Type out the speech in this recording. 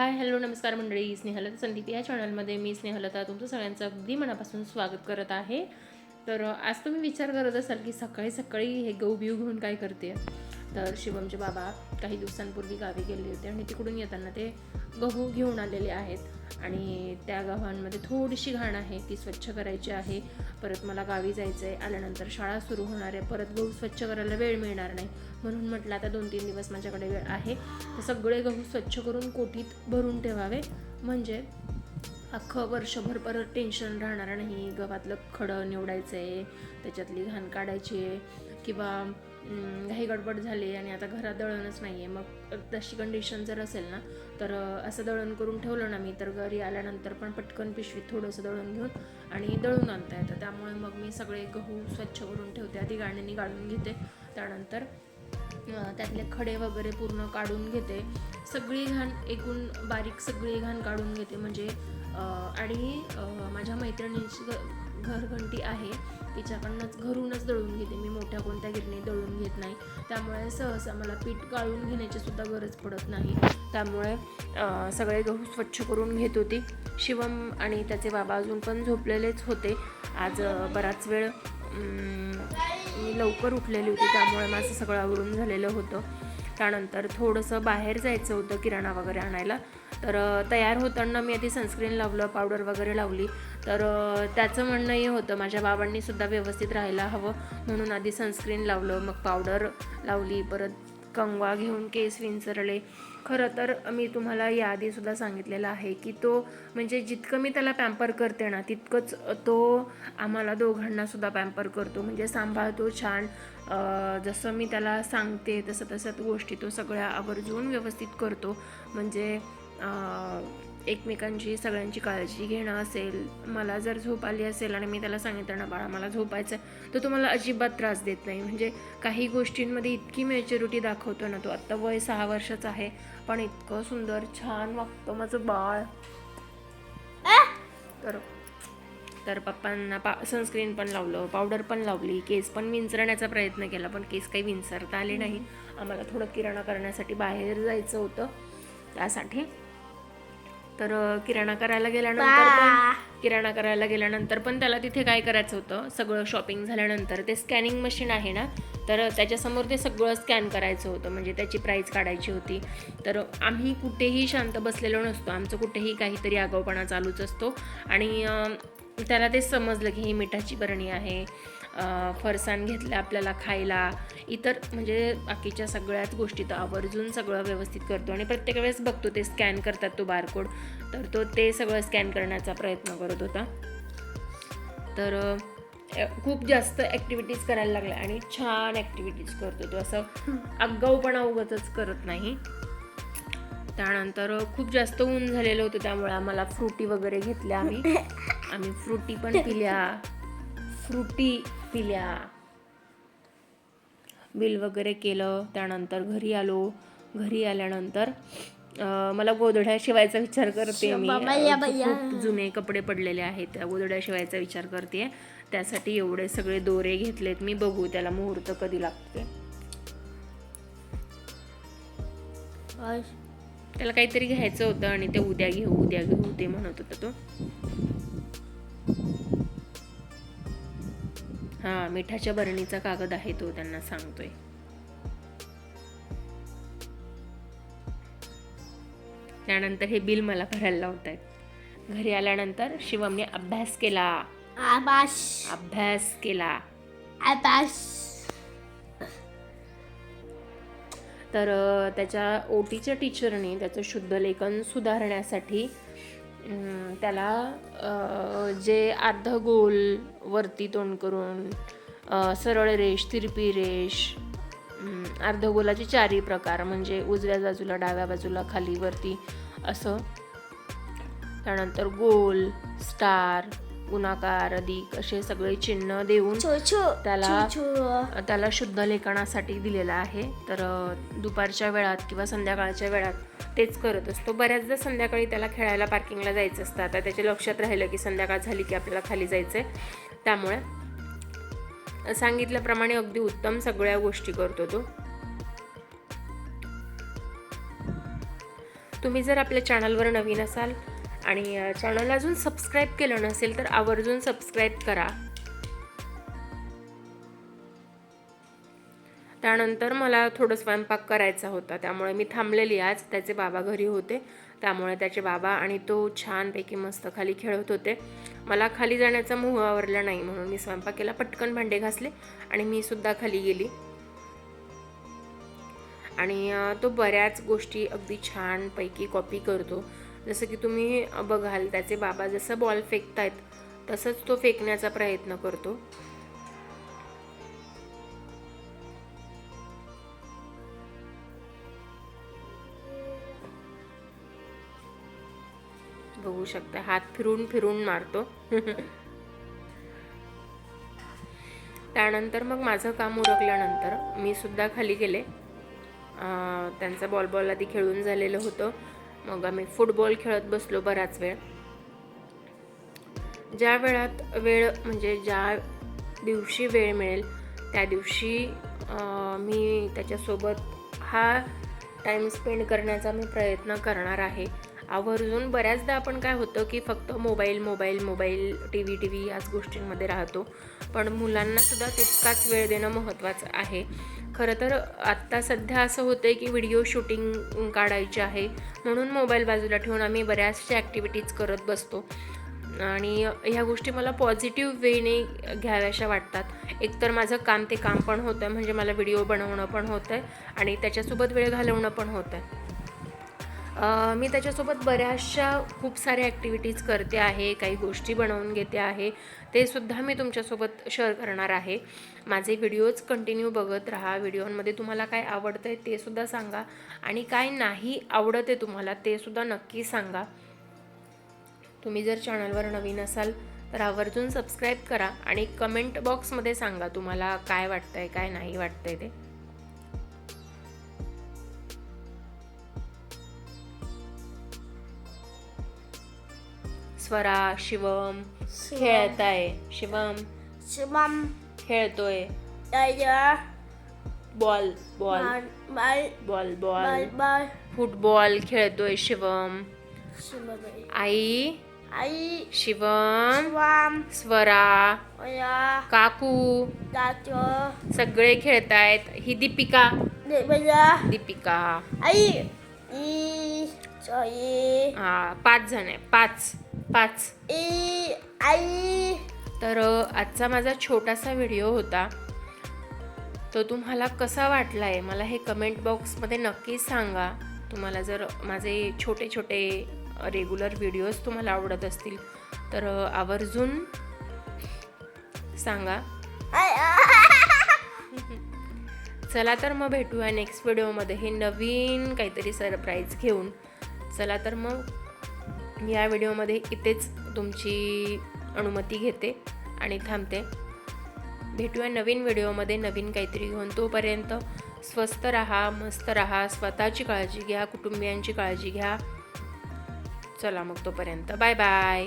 Hi hello नमस्कार मंडळी, स्नेहलता संदीप या चॅनलमध्ये मी स्नेहलता तुमचं सगळ्यांचं अगदी मनापासून स्वागत करत आहे. तर आज तुम्ही विचार करत असाल की सकाळी सकाळी हे गहू बिहू घेऊन काय करते. तर शिवमचे बाबा काही दिवसांपूर्वी गावी गेले होते आणि तिकडून येताना ते गहू घेऊन आलेले आहेत आणि त्या गव्हांमध्ये थोडीशी घाण आहे, ती स्वच्छ करायची आहे. परत मला गावी जायचं आहे, आल्यानंतर शाळा सुरू होणार आहे, परत गहू स्वच्छ करायला वेळ मिळणार नाही. म्हणून म्हटलं आता 2-3 दिवस माझ्याकडे वेळ आहे, तर सगळे गहू स्वच्छ करून कोठीत भरून ठेवावे, म्हणजे अख्खं वर्षभर परत टेन्शन राहणार नाही. गव्हातलं खडं निवडायचं आहे, त्याच्यातली घाण काढायची आहे, किंवा घाई गडबड झाली आणि आता घरात दळणच नाही आहे, मग तशी कंडिशन जर असेल ना, तर असं दळण करून ठेवलं ना मी, तर घरी आल्यानंतर पण पटकन पिशवीत थोडंसं दळण घेऊन आणि दळून आणता येतं. त्यामुळे मग मी सगळे गहू स्वच्छ करून ठेवते, आधी गाळणीने गाळून घेते, त्यानंतर त्यातले खडे वगैरे पूर्ण काढून घेते, सगळी घाण एकूण बारीक सगळी घाण काढून घेते. म्हणजे आणि माझ्या मैत्रिणींची घरघंटी आहे, तिच्याकडनंच घरूनच दळून घेते मी, मोठ्या कोणत्या गिरणी दळून घेत नाही. त्यामुळे सहसा मला पीठ गाळून घेण्याची सुद्धा गरज पडत नाही. त्यामुळे सगळे गहू स्वच्छ करून घेत होती. शिवम आणि त्याचे बाबा अजून पण झोपलेलेच होते. आज बराच वेळ मी लवकर उठलेली होती, त्यामुळे माझं सगळं आवरून झालेलं होतं. त्यानंतर थोडंसं बाहेर जायचं होतं किराणा वगैरे आणायला, तर तयार होताना मी आधी सनस्क्रीन लावलं, पावडर वगैरे लावली. तर त्याचं म्हणणं हे होतं माझ्या बाबांनीसुद्धा व्यवस्थित राहायला हवं, म्हणून आधी सनस्क्रीन लावलं, मग पावडर लावली, परत कंगवा घेऊन केस विंचरले. खरं तर मी तुम्हाला याआधीसुद्धा सांगितलेलं आहे की तो म्हणजे जितकं मी त्याला पॅम्पर करते ना, तितकंच तो आम्हाला दोघांनासुद्धा पॅम्पर करतो, म्हणजे सांभाळतो छान. जसं मी त्याला सांगते तसं गोष्टी तो सगळ्या आवर्जून व्यवस्थित करतो. म्हणजे एकमेकांची सगळ्यांची काळजी घेणं असेल, मला जर झोप आली असेल आणि मी त्याला सांगितलं ना, बाळा मला झोपायचं आहे, तर तो मला अजिबात त्रास देत नाही. म्हणजे काही गोष्टींमध्ये इतकी मॅच्युरिटी दाखवतो ना तो. आत्ता वय 6 वर्षाचं आहे, पण इतकं सुंदर छान वागतं माझं बाळ. तर पप्पांना सनस्क्रीन पण लावलं, पावडर पण लावली, केस पण विंचरण्याचा प्रयत्न केला, पण केस काही विंचरता आले नाही. आम्हाला थोडं किराणा करण्यासाठी बाहेर जायचं होतं, त्यासाठी. तर किराणा करायला गेल्यानंतर पण त्याला तिथे काय करायचं होतं, सगळं शॉपिंग झाल्यानंतर ते स्कॅनिंग मशीन आहे ना, तर त्याच्यासमोर ते सगळं स्कॅन करायचं होतं, म्हणजे त्याची प्राईस काढायची होती. तर आम्ही कुठेही शांत बसलेलो नसतो, आमचं कुठेही काहीतरी आगाऊपणा चालूच असतो. आणि त्याला ते समजलं की ही मिठाची बरणी आहे, फरसाण घेतलं आपल्याला खायला, इतर म्हणजे बाकीच्या सगळ्याच गोष्टी तर आवर्जून सगळं व्यवस्थित करतो. आणि प्रत्येक वेळेस बघतो ते स्कॅन करतात तो बारकोड, तर तो ते सगळं स्कॅन करण्याचा प्रयत्न करत होता. तर खूप जास्त ॲक्टिव्हिटीज करायला लागल्या आणि छान ॲक्टिव्हिटीज करतो तो, असं आगाऊपणा उगाचच करत नाही. त्यानंतर खूप जास्त ऊन झालेलं होतं, त्यामुळे आम्हाला फ्रुटी वगैरे घेतल्या, आम्ही फ्रुटी पण पिल्या, बिल वगैरे केलं. त्यानंतर घरी आल्यानंतर मला गोधड्या शिवायचा विचार करते मी. खूप जुने कपडे पडलेले आहेत, त्या गोधड्या शिवायचा विचार करते. त्यासाठी एवढे सगळे दोरे घेतलेत मी, बघू त्याला मुहूर्त कधी लागते. त्याला काहीतरी घ्यायचं होतं आणि ते उद्या घेऊ ते म्हणत होता तो. हा, मिठाच्या बरणीचा कागद आहे तो, त्यांना सांगतोय. त्यानंतर हे बिल मला भरायला लावतायत. घरी आल्यानंतर शिवमने अभ्यास केला. तर त्याच्या ओटीच्या टीचरने त्याचं शुद्ध लेखन सुधारण्यासाठी त्याला जे अर्धगोल वरती तोंड करून, सरळ रेष, तिरपी रेष, अर्धगोलाचे 4 प्रकार, म्हणजे उजव्या बाजूला, डाव्या बाजूला, खाली वरती असं, त्यानंतर गोल, स्टार, गुणाकार, अधिक असे सगळे चिन्ह देऊन त्याला शुद्ध लेखनासाठी दिलेलं आहे. तर दुपारच्या वेळात किंवा संध्याकाळच्या वेळात तेच करत असतो. बऱ्याचदा संध्याकाळी त्याला खेळायला पार्किंगला जायचं असतं. आता त्याच्या लक्षात राहिलं की संध्याकाळ झाली की आपल्याला खाली जायचं आहे, त्यामुळे सांगितल्याप्रमाणे अगदी उत्तम सगळ्या गोष्टी करतो तो. तुम्ही जर आपल्या चॅनलवर नवीन असाल आणि चॅनल अजून सबस्क्राईब केलं नसेल तर आवर्जून सबस्क्राईब करा. त्यानंतर मला थोडं स्वयंपाक करायचा होता, त्यामुळे मी थांबलेली. आज त्याचे बाबा घरी होते, त्यामुळे त्याचे बाबा आणि तो छानपैकी मस्त खाली खेळत होते. मला खाली जाण्याचा मोह आवरला नाही, म्हणून मी स्वयंपाक केला, पटकन भांडे घासले आणि मी सुद्धा खाली गेली. आणि तो बऱ्याच गोष्टी अगदी छानपैकी कॉपी करतो. जसं की तुम्ही बघाल त्याचे बाबा जसं बॉल फेकतायत तसंच तो फेकण्याचा प्रयत्न करतो. बघू शकता हात फिरून फिरून मारतो. त्यानंतर मग माझं काम उरकल्यानंतर मी सुद्धा खाली गेले. त्यांचा बॉल आधी खेळून झालेलं होतं. मग आम्ही फुटबॉल खेळत बसलो बराच वेळ. ज्या वेळ म्हणजे ज्या दिवशी वेळ मिळेल त्या दिवशी मी त्याच्यासोबत हा टाईम स्पेंड करण्याचा मी प्रयत्न करणार आहे. आवर्जून बऱ्याचदा आपण काय होतं की फक्त मोबाईल टी व्ही याच गोष्टींमध्ये राहतो, पण मुलांनासुद्धा तितकाच वेळ देणं महत्त्वाचं आहे. खरं तर आत्ता सध्या असं होतं आहे की व्हिडिओ शूटिंग काढायची आहे, म्हणून मोबाईल बाजूला ठेवून आम्ही बऱ्याचशा ॲक्टिव्हिटीज करत बसतो आणि ह्या गोष्टी मला पॉझिटिव्ह वेने घ्याव्याशा वाटतात. एकतर माझं काम ते काम पण होतं आहे, म्हणजे मला व्हिडिओ बनवणं पण होतं आहे आणि त्याच्यासोबत वेळ घालवणं पण होतं आहे. मी त्याच्यासोबत बऱ्याचशा खूप साऱ्या ॲक्टिव्हिटीज करते आहे, काही गोष्टी बनवून घेते आहे, ते सुद्धा मी तुमच्यासोबत शेअर करणार आहे. माझे व्हिडिओज कंटिन्यू बघत राहा. व्हिडिओमध्ये तुम्हाला काय आवडतं आहे ते सुद्धा सांगा आणि काय नाही आवडत आहे तुम्हाला ते सुद्धा नक्की सांगा. तुम्ही जर चॅनलवर नवीन असाल तर आवर्जून सबस्क्राईब करा आणि कमेंट बॉक्समध्ये सांगा तुम्हाला काय वाटतं आहे काय नाही वाटतं आहे ते. स्वरा शिवम खेळत आहे. शिवम खेळतोय. बॉल फुटबॉल खेळतोय शिवम. आई शिवम स्वरा काकू सगळे खेळतायत. ही दीपिका हा 5 जण आहे. 5 तर आजचा माझा छोटासा व्हिडिओ होता, तो तुम्हाला कसा वाटला आहे मला हे कमेंट बॉक्समध्ये नक्की सांगा. तुम्हाला जर माझे छोटे रेग्युलर व्हिडिओज तुम्हाला आवडत असतील तर आवर्जून सांगा. चला तर मग भेटूया नेक्स्ट व्हिडिओमध्ये हे नवीन काहीतरी सरप्राईज घेऊन. चला तर मग या व्हिडिओमध्ये इथेच तुमची अनुमती घेते आणि थांबते. भेटूया नवीन व्हिडिओमध्ये नवीन काहीतरी घेऊन. तोपर्यंत स्वस्थ राहा, मस्त राहा, स्वतःची काळजी घ्या, कुटुंबियांची काळजी घ्या. चला मग तोपर्यंत बाय बाय.